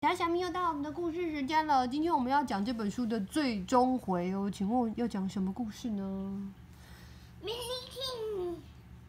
小小咪又到我们的故事时间了。今天我们要讲这本书的最终回哦，请问要讲什么故事呢 ？Mindy King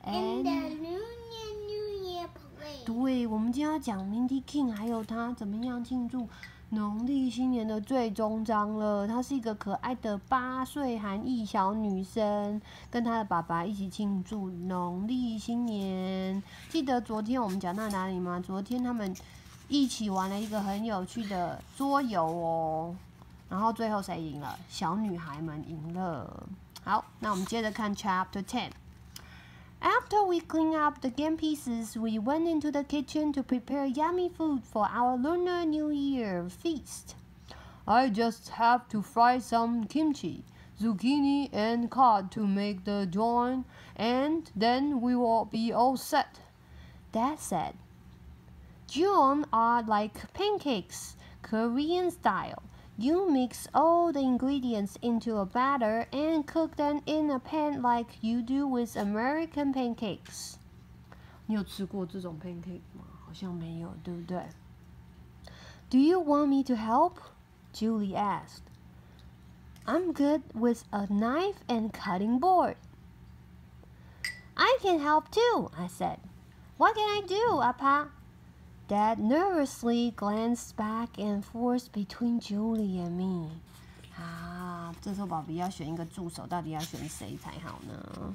and the Lunar New Year Parade。对，我们今天要讲 Mindy King 还有他怎么样庆祝农历新年的最终章了。她是一个可爱的8岁韩裔小女生，跟她的爸爸一起庆祝农历新年。记得昨天我们讲到哪里吗？昨天他们一起玩了一个很有趣的桌游哦，然后最后谁赢了？小女孩们赢了。好，那我们接着看 Chapter 10。After we cleaned up the game pieces, we went into the kitchen to prepare yummy food for our Lunar New Year feast. I just have to fry some kimchi, zucchini, and cod to make the joint, and then we will be all set, Dad said. Jeon are like pancakes, Korean style. You mix all the ingredients into a batter and cook them in a pan like you do with American pancakes. 你有吃过这种 pancake 吗？好像没有，对不对？ Do you want me to help? Julie asked. I'm good with a knife and cutting board. I can help too, I said. What can I do, Appa? Dad nervously glanced back and forth between Julie and me. 这时候宝贝要选一个助手，到底要选谁才好呢？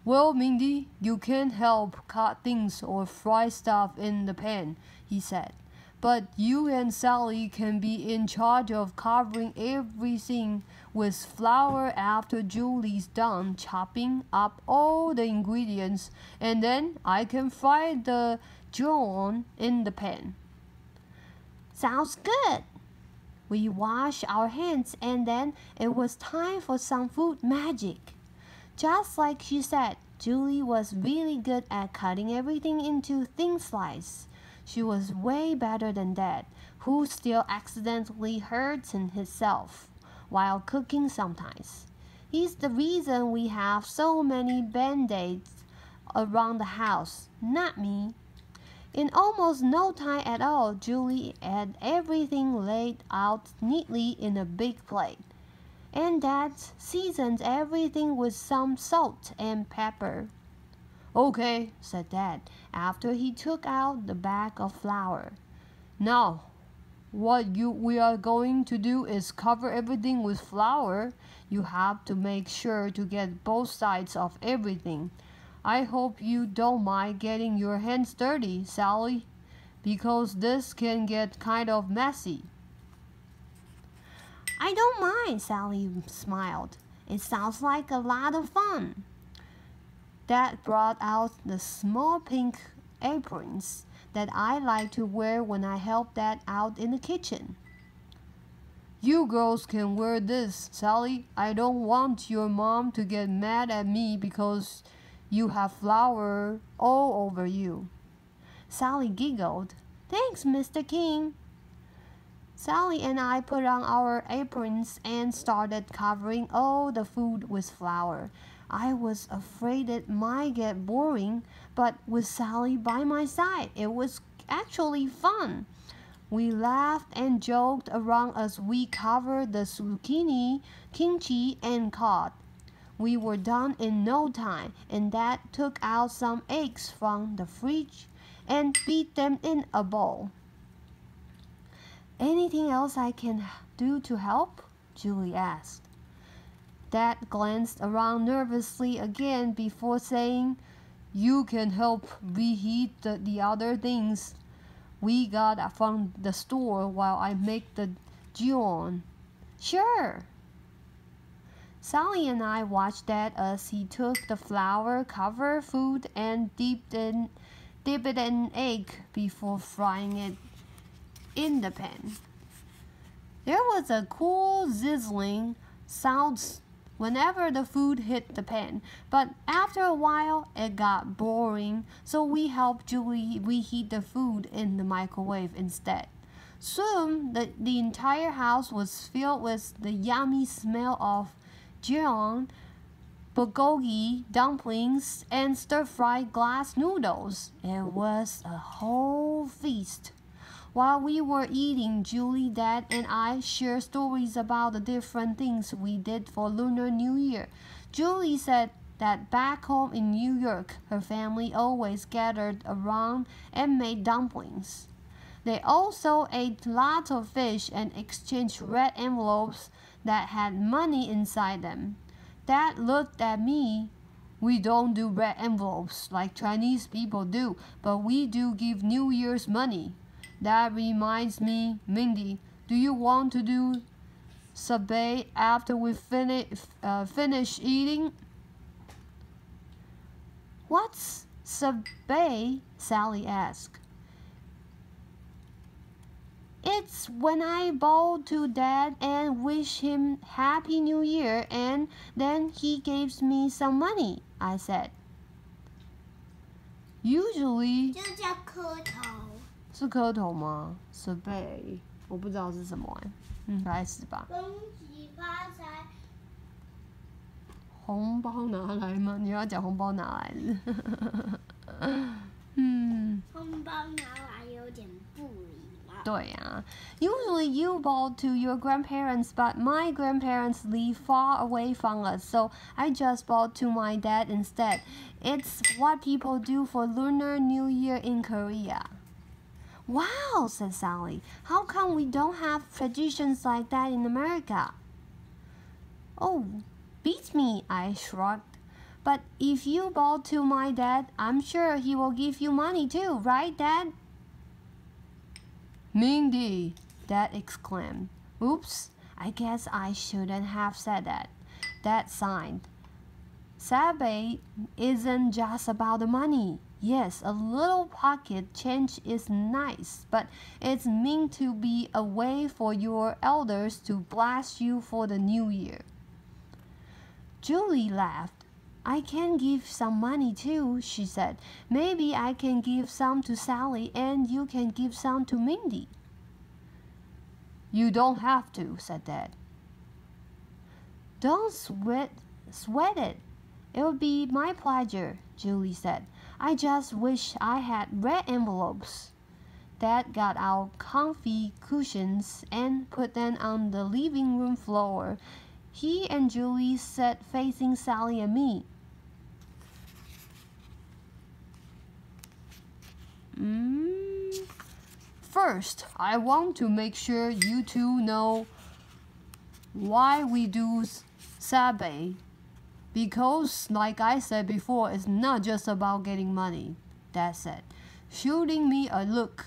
Well, Mindy, you can't help cut things or fry stuff in the pan, he said. But you and Sally can be in charge of covering everything with flour after Julie's done chopping up all the ingredients, and then I can fry the John in the pan. Sounds good. We washed our hands and then it was time for some food magic. Just like she said, Julie was really good at cutting everything into thin slices. She was way better than Dad, who still accidentally hurts himself while cooking sometimes. He's the reason we have so many band-aids around the house, not me. In almost no time at all, Julie had everything laid out neatly in a big plate. And Dad seasoned everything with some salt and pepper. Okay, said Dad, after he took out the bag of flour. Now, what we are going to do is cover everything with flour. You have to make sure to get both sides of everything. I hope you don't mind getting your hands dirty, Sally, because this can get kind of messy. I don't mind, Sally smiled. It sounds like a lot of fun. Dad brought out the small pink aprons that I like to wear when I help Dad out in the kitchen. You girls can wear this, Sally. I don't want your mom to get mad at me because you have flour all over you. Sally giggled. Thanks, Mr. King. Sally and I put on our aprons and started covering all the food with flour. I was afraid it might get boring, but with Sally by my side, it was actually fun. We laughed and joked around as we covered the zucchini, kimchi, and cod. We were done in no time, and Dad took out some eggs from the fridge and beat them in a bowl. Anything else I can do to help? Julie asked. Dad glanced around nervously again before saying, You can help reheat the other things we got from the store while I make the Gion. Sure. Sally and I watched Dad as he took the flour-covered food and dipped it in an egg before frying it in the pan. There was a cool sizzling sound whenever the food hit the pan, but after a while it got boring, so we helped Julie reheat the food in the microwave instead. Soon, the entire house was filled with the yummy smell of Jeon, bulgogi, dumplings, and stir-fried glass noodles. It was a whole feast. While we were eating, Julie, Dad, and I shared stories about the different things we did for Lunar New Year. Julie said that back home in New York, her family always gathered around and made dumplings. They also ate lots of fish and exchanged red envelopes that had money inside them. Dad looked at me. We don't do red envelopes like Chinese people do, but we do give New Year's money. That reminds me, Mindy, do you want to do sabay after we finish eating? What's sabay? Sally asked. It's when I bow to Dad and wish him Happy New Year and then he gives me some money, I said. Usually 这叫磕头。是磕头吗？设备我不知道是什么开始吧。恭喜发财。红包拿来吗？你要讲红包拿来的。红包拿来有点不礼貌。对啊 Usually you bow to your grandparents, but my grandparents live far away from us, so I just bow to my dad instead. It's what people do for Lunar New Year in Korea. Wow, said Sally. How come we don't have traditions like that in America? Oh, beats me, I shrugged. But if you bow to my dad, I'm sure he will give you money too, right, Dad? Mindy, Dad exclaimed. Oops, I guess I shouldn't have said that. Dad sighed. Sabay isn't just about the money. Yes, a little pocket change is nice, but it's meant to be a way for your elders to bless you for the new year. Julie laughed. I can give some money too, she said. Maybe I can give some to Sally and you can give some to Mindy. You don't have to, said Dad. Don't sweat it. It would be my pleasure, Julie said. I just wish I had red envelopes. Dad got out comfy cushions and put them on the living room floor. He and Julie sat facing Sally and me. First, I want to make sure you two know why we do sabay. Because, like I said before, it's not just about getting money, Dad said, shooting me a look.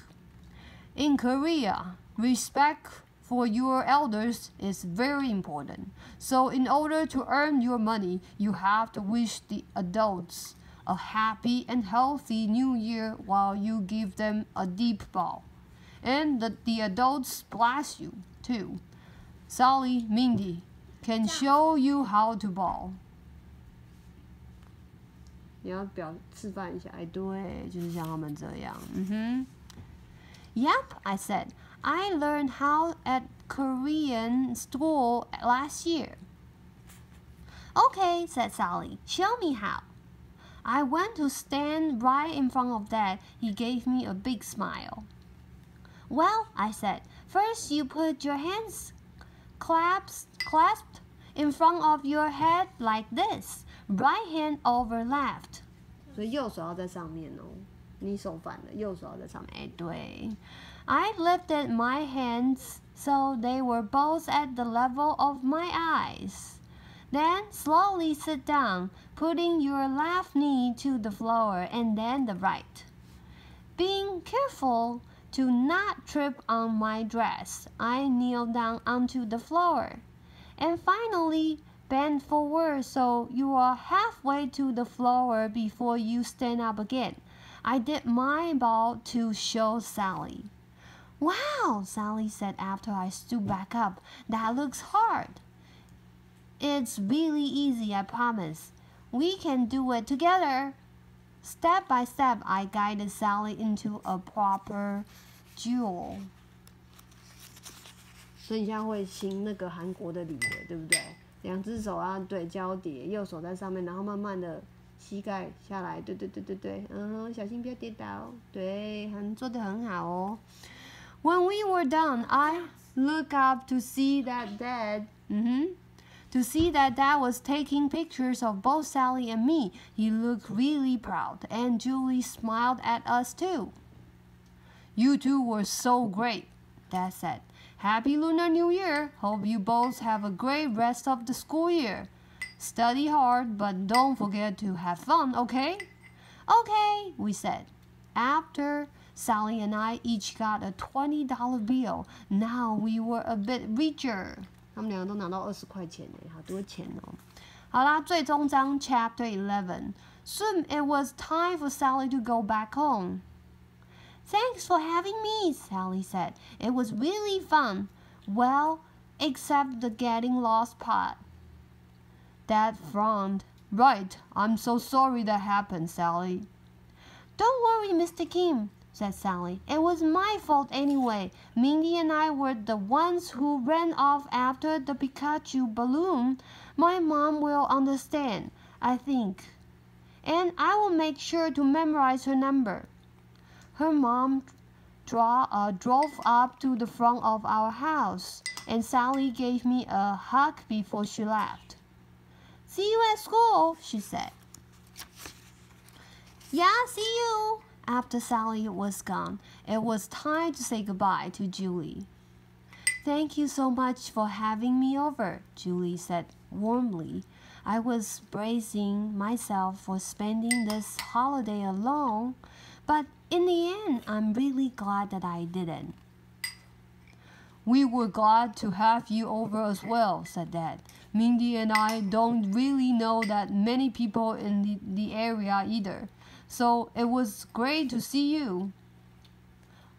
In Korea, respect for your elders is very important. So in order to earn your money, you have to wish the adults a happy and healthy new year while you give them a deep bow. And the adults bless you, too. Sally, Mindy can show you how to bow. 你要示范一下，哎，对，就是像他们这样。Yep, I said. I learned how at Korean school last year. Okay, said Sally. Show me how. I went to stand right in front of Dad. He gave me a big smile. Well, I said, first you put your hands clasped in front of your head like this. Right hand over left. 所以右手要在上面哦，你手反了，右手要在上面。哎，对。I lifted my hands so they were both at the level of my eyes. Then slowly sit down, putting your left knee to the floor and then the right. Being careful to not trip on my dress, I kneeled down onto the floor. And finally, bend forward so you are halfway to the floor before you stand up again. I did my bow to show Sally. Wow, Sally said after I stood back up. That looks hard. It's really easy, I promise. We can do it together. Step by step, I guided Sally into a proper jewel. 所以你现在会行那个韩国的礼了，对不对？两只手啊，对，交叠，右手在上面，然后慢慢的膝盖下来，对，小心不要跌倒，对，做得很好哦。When we were done, I looked up to see that Dad was taking pictures of both Sally and me. He looked really proud, and Julie smiled at us too. You two were so great, Dad said. Happy Lunar New Year. Hope you both have a great rest of the school year. Study hard, but don't forget to have fun, okay? Okay, we said. After Sally and I each got a $20 bill, now we were a bit richer. 他们两个都拿到20块钱耶，好多钱哦。好啦，最终章 Chapter 11. Soon it was time for Sally to go back home. Thanks for having me, Sally said. It was really fun. Well, except the getting lost part. Dad frowned. Right, I'm so sorry that happened, Sally. Don't worry, Mr. Kim, said Sally. It was my fault anyway. Mindy and I were the ones who ran off after the Pikachu balloon. My mom will understand, I think. And I will make sure to memorize her number. Her mom drove up to the front of our house, and Sally gave me a hug before she left. See you at school, she said. Yeah, see you. After Sally was gone, it was time to say goodbye to Julie. Thank you so much for having me over, Julie said warmly. I was bracing myself for spending this holiday alone, but in the end, I'm really glad that I didn't. We were glad to have you over as well, said Dad. Mindy and I don't really know that many people in the area either, so it was great to see you.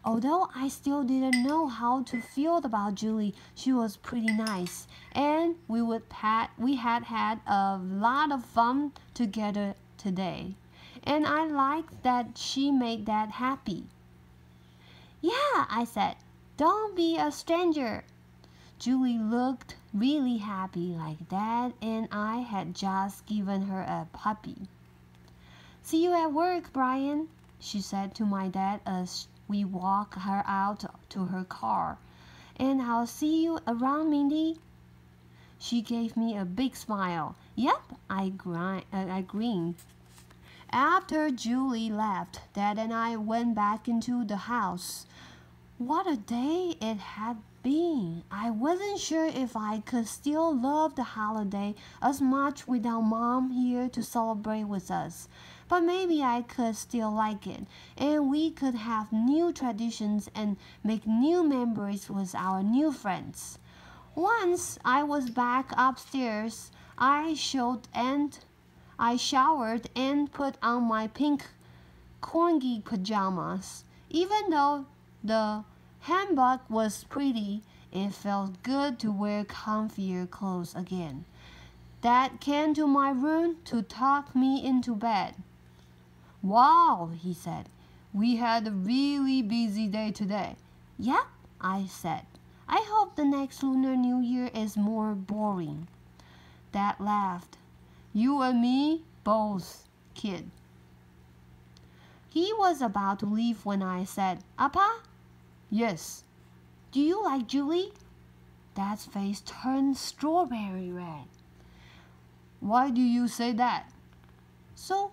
Although I still didn't know how to feel about Julie, she was pretty nice, and we had had a lot of fun together today. And I liked that she made Dad happy. Yeah, I said. Don't be a stranger. Julie looked really happy, like Dad and I had just given her a puppy. See you at work, Brian, she said to my dad as we walked her out to her car. And I'll see you around, Mindy. She gave me a big smile. Yep, I grinned. After Julie left, Dad and I went back into the house. What a day it had been. I wasn't sure if I could still love the holiday as much without Mom here to celebrate with us. But maybe I could still like it, and we could have new traditions and make new memories with our new friends. Once I was back upstairs, I showered and put on my pink corgi pajamas. Even though the handbag was pretty, it felt good to wear comfier clothes again. Dad came to my room to tuck me into bed. Wow, he said. We had a really busy day today. Yep, I said. I hope the next Lunar New Year is more boring. Dad laughed. You and me, both, kid. He was about to leave when I said, Appa? Yes. Do you like Julie? Dad's face turned strawberry red. Why do you say that? So,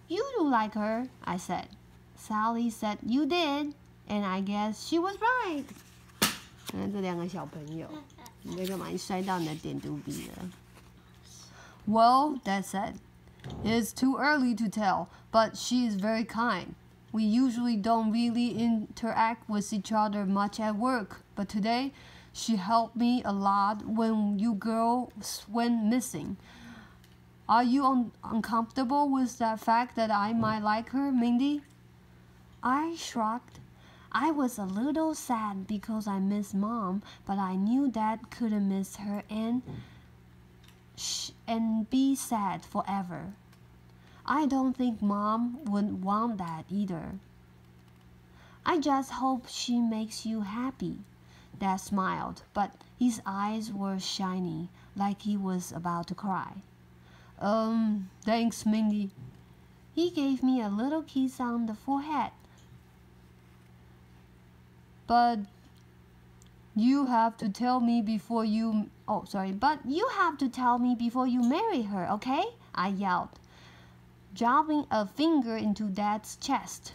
you do like her, I said. Sally said you did, and I guess she was right. 这两个小朋友，你在干嘛？你摔到你的点读笔了。Well, Dad said, it's too early to tell, but she is very kind. We usually don't really interact with each other much at work, but today she helped me a lot when you girls went missing. Are you uncomfortable with the fact that I might like her, Mindy? I shrugged. I was a little sad because I miss Mom, but I knew Dad couldn't miss her and be sad forever. I don't think Mom would want that either. I just hope she makes you happy. Dad smiled, but his eyes were shiny, like he was about to cry. Thanks, Mindy. He gave me a little kiss on the forehead. But You have to tell me before you... Oh, sorry. But you have to tell me before you marry her, okay? I yelled, jabbing a finger into Dad's chest.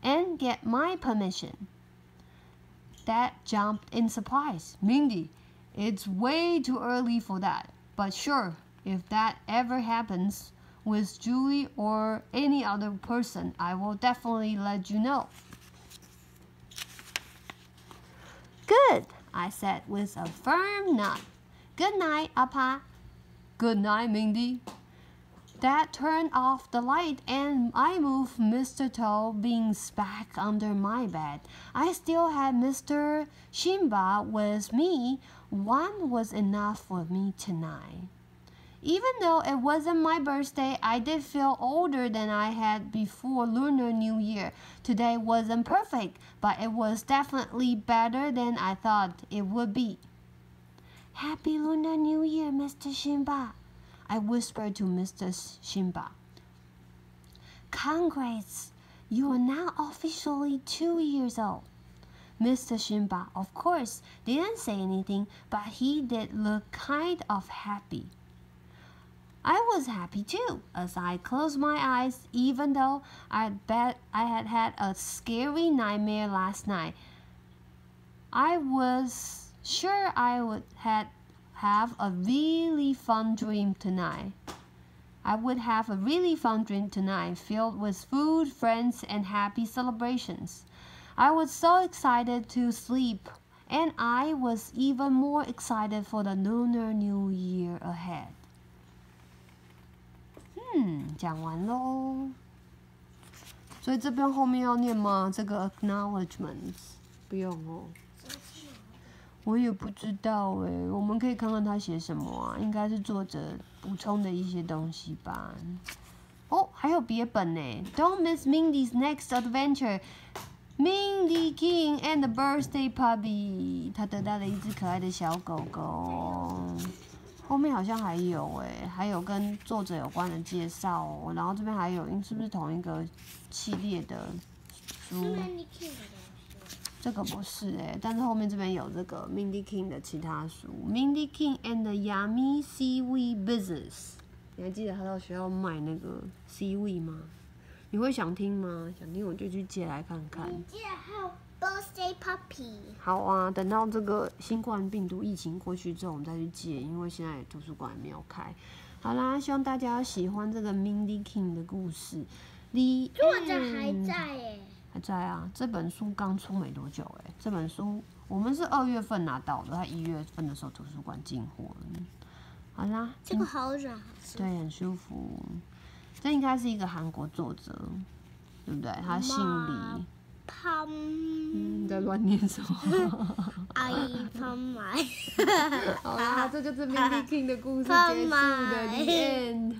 And get my permission. Dad jumped in surprise. Mindy, it's way too early for that. But sure, if that ever happens with Julie or any other person, I will definitely let you know. Good, I said with a firm nod. Good night, Appa. Good night, Mindy. Dad turned off the light and I moved Mr. Toe Beans back under my bed. I still had Mr. Shimba with me. One was enough for me tonight. Even though it wasn't my birthday, I did feel older than I had before Lunar New Year. Today wasn't perfect, but it was definitely better than I thought it would be. Happy Lunar New Year, Mr. Shimba, I whispered to Mr. Shimba. Congrats! You are now officially 2 years old. Mr. Shimba, of course, didn't say anything, but he did look kind of happy. I was happy too, as I closed my eyes, even though I bet I had had a scary nightmare last night. I was sure I would have a really fun dream tonight. I would have a really fun dream tonight, filled with food, friends, and happy celebrations. I was so excited to sleep, and I was even more excited for the Lunar New Year ahead. 讲完喽。所以这边后面要念吗？这个 acknowledgements 不用哦。我也不知道哎，我们可以看看他写什么啊？应该是作者补充的一些东西吧。哦，还有别本呢。Don't miss Mindy's next adventure. Mindy King and the Birthday Puppy. 他得到了一只可爱的小狗狗。后面好像还有哎，还有跟作者有关的介绍哦。然后这边还有，是不是同一个系列的书？这个不是哎，但是后面这边有这个 Mindy King 的其他书 ，Mindy King and the Yummy Seaweed Business。你还记得他到学校卖那个 seaweed 吗？你会想听吗？想听我就去借来看看。你记得还有 Birthday Puppy。好啊，等到这个新冠病毒疫情过去之后，我们再去借，因为现在图书馆还没有开。好啦，希望大家喜欢这个 Mindy King 的故事。作者还在耶。还在啊，这本书刚出没多久哎，这本书我们是2月份拿到的，他1月份的时候图书馆进货了。好啦，这个好软，好舒服。对，很舒服。这应该是一个韩国作者，对不对？他姓李。你在乱念什么？阿姨胖买。好啦，这就是 Mindy King 的故事结束的 The End。